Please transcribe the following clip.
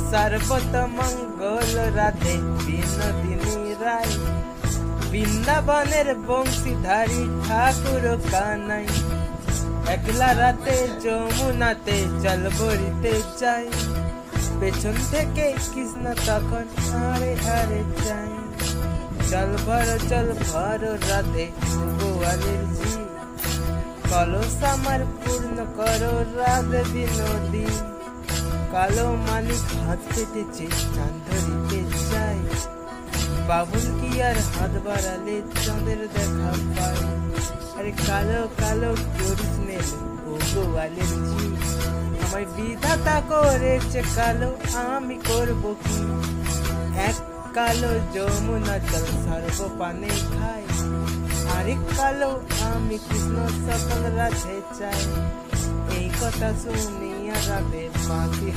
सर्वत मंगल राधे বিনোদিনী রায় বৃন্দাবনের বংশীধারী ঠাকুর কানাই একলা রাতে যমুনাতে জল ভরিতে চাই পেছন থেকে কৃষ্ণ তখন আরে আরে চাই জল ভর রাধে গোয়ালের জি কলস আমার পূর্ণ করো রাধে বিনোদী কালো মালিক হাত পেতেছে চাঁদ ধরিতে চাই বাবুল কি আর হাত বাড়ালে চাঁদের দেখা পাই আরে কালো কালো করিস নে ও গোয়ালের জি আমায় বিধাতা করেছে কালো আমি করব কি এক কালো যমুনা জল সর্বপানে খাই আরেক কালো আমি কৃষ্ণ সকল রাধে চাই এই কথা শুনিয়া রাধে পাখি